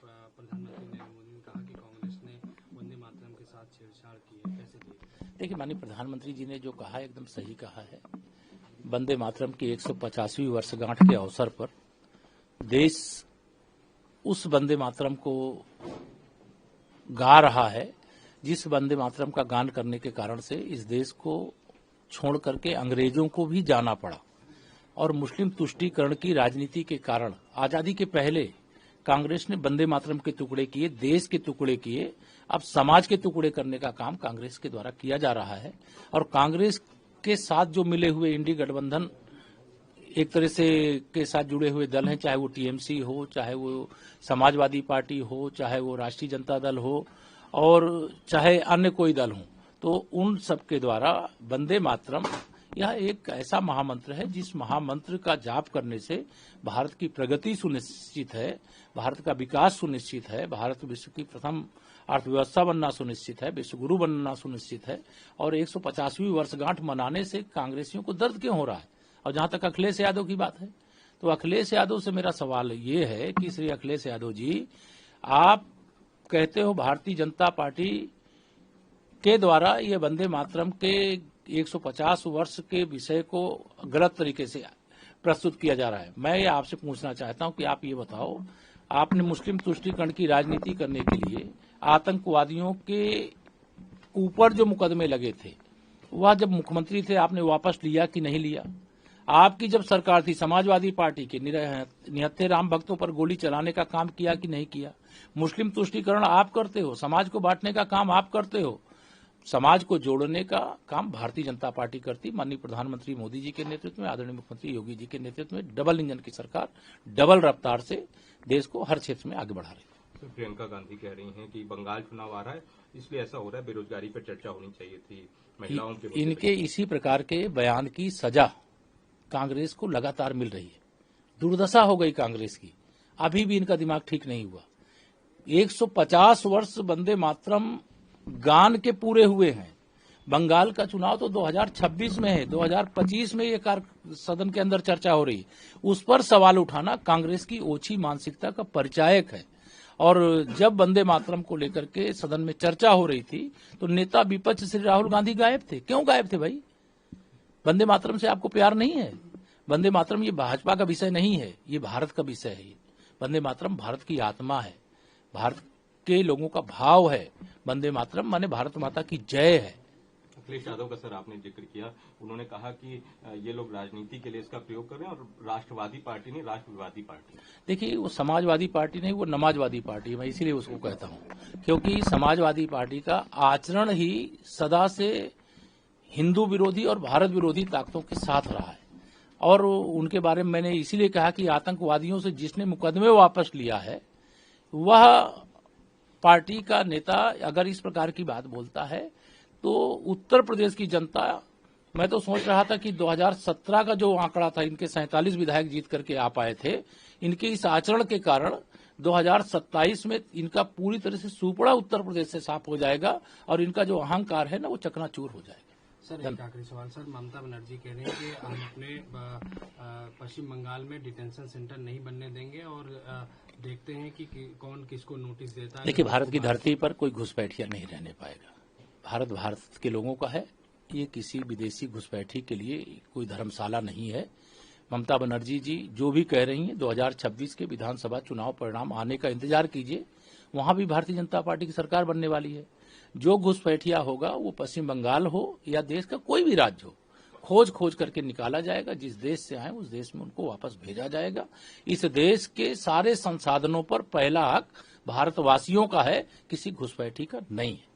प्रधानमंत्री नरेंद्र मोदी ने कहा कि कांग्रेस ने वंदे मातरम के साथ छेड़छाड़ की है, कैसे देखिए? देखिए, माननीय प्रधानमंत्री जी ने जो कहा एकदम सही कहा है। वंदे मातरम की 150वीं वर्षगांठ के अवसर पर देश उस वंदे मातरम को गा रहा है जिस वंदे मातरम का गान करने के कारण से इस देश को छोड़ करके अंग्रेजों को भी जाना पड़ा और मुस्लिम तुष्टीकरण की राजनीति के कारण आजादी के पहले कांग्रेस ने वंदे मातरम के टुकड़े किए, देश के टुकड़े किए। अब समाज के टुकड़े करने का काम कांग्रेस के द्वारा किया जा रहा है और कांग्रेस के साथ जो मिले हुए इंडी गठबंधन एक तरह से के साथ जुड़े हुए दल हैं, चाहे वो टीएमसी हो, चाहे वो समाजवादी पार्टी हो, चाहे वो राष्ट्रीय जनता दल हो और चाहे अन्य कोई दल हो, तो उन सब के द्वारा वंदे मातरम यह एक ऐसा महामंत्र है जिस महामंत्र का जाप करने से भारत की प्रगति सुनिश्चित है, भारत का विकास सुनिश्चित है, भारत विश्व की प्रथम अर्थव्यवस्था बनना सुनिश्चित है, विश्व गुरु बनना सुनिश्चित है। और 150वीं वर्षगांठ मनाने से कांग्रेसियों को दर्द क्यों हो रहा है? और जहां तक अखिलेश यादव की बात है, तो अखिलेश यादव से मेरा सवाल ये है कि श्री अखिलेश यादव जी, आप कहते हो भारतीय जनता पार्टी के द्वारा ये वंदे मातरम के 150 वर्ष के विषय को गलत तरीके से प्रस्तुत किया जा रहा है। मैं ये आपसे पूछना चाहता हूं कि आप ये बताओ, आपने मुस्लिम तुष्टीकरण की राजनीति करने के लिए आतंकवादियों के ऊपर जो मुकदमे लगे थे, वह जब मुख्यमंत्री थे आपने वापस लिया कि नहीं लिया? आपकी जब सरकार थी, समाजवादी पार्टी के निहत्थे राम भक्तों पर गोली चलाने का काम किया कि नहीं किया? मुस्लिम तुष्टीकरण आप करते हो, समाज को बांटने का काम आप करते हो, समाज को जोड़ने का काम भारतीय जनता पार्टी करती। माननीय प्रधानमंत्री मोदी जी के नेतृत्व में, आदरणीय मुख्यमंत्री योगी जी के नेतृत्व में डबल इंजन की सरकार डबल रफ्तार से देश को हर क्षेत्र में आगे बढ़ा रही है। तो प्रियंका गांधी कह रही हैं कि बंगाल चुनाव आ रहा है, इसलिए ऐसा हो रहा है, बेरोजगारी पर चर्चा होनी चाहिए थी, महिलाओं के इनके इसी प्रकार के बयान की सजा कांग्रेस को लगातार मिल रही है। दुर्दशा हो गई कांग्रेस की, अभी भी इनका दिमाग ठीक नहीं हुआ। 150 वर्ष वंदे मातरम गान के पूरे हुए हैं। बंगाल का चुनाव तो 2026 में है, 2025 में ये सदन के अंदर चर्चा हो रही है। उस पर सवाल उठाना कांग्रेस की ओछी मानसिकता का परिचायक है। और जब वंदे मातरम को लेकर के सदन में चर्चा हो रही थी तो नेता विपक्ष श्री राहुल गांधी गायब थे। क्यों गायब थे भाई? वंदे मातरम से आपको प्यार नहीं है? वंदे मातरम ये भाजपा का विषय नहीं है, ये भारत का विषय है। वंदे मातरम भारत की आत्मा है, भारत के लोगों का भाव है। वंदे मातरम माने भारत माता की जय है। अखिलेश यादव का सर आपने जिक्र किया, उन्होंने कहा कि ये लोग राजनीति के लिए इसका प्रयोग कर रहे हैं और राष्ट्रवादी पार्टी नहीं, राष्ट्रवादी पार्टी। देखिए, वो समाजवादी पार्टी नहीं, वो नमाजवादी पार्टी है। मैं इसीलिए उसको कहता हूं क्योंकि समाजवादी पार्टी का आचरण ही सदा से हिंदू विरोधी और भारत विरोधी ताकतों के साथ रहा है। और उनके बारे में मैंने इसीलिए कहा कि आतंकवादियों से जिसने मुकदमे वापस लिया है वह पार्टी का नेता अगर इस प्रकार की बात बोलता है तो उत्तर प्रदेश की जनता, मैं तो सोच रहा था कि 2017 का जो आंकड़ा था, इनके 47 विधायक जीत करके आ पाए थे, इनके इस आचरण के कारण 2027 में इनका पूरी तरह से सुपड़ा उत्तर प्रदेश से साफ हो जाएगा और इनका जो अहंकार है ना वो चकनाचूर हो जाएगा। सर एक आखिरी सवाल सर, ममता बनर्जी कह रहे हैं कि हम अपने पश्चिम बंगाल में डिटेंशन सेंटर नहीं बनने देंगे और देखते हैं कि कौन किसको नोटिस देता है। देखिए, भारत की धरती पर कोई घुसपैठिया नहीं रहने पाएगा। भारत के लोगों का है, ये किसी विदेशी घुसपैठी के लिए कोई धर्मशाला नहीं है। ममता बनर्जी जी जो भी कह रही हैं, 2026 के विधानसभा चुनाव परिणाम आने का इंतजार कीजिए, वहां भी भारतीय जनता पार्टी की सरकार बनने वाली है। जो घुसपैठिया होगा वो पश्चिम बंगाल हो या देश का कोई भी राज्य हो, खोज करके निकाला जाएगा। जिस देश से आए उस देश में उनको वापस भेजा जाएगा। इस देश के सारे संसाधनों पर पहला हक भारतवासियों का है, किसी घुसपैठी का नहीं है।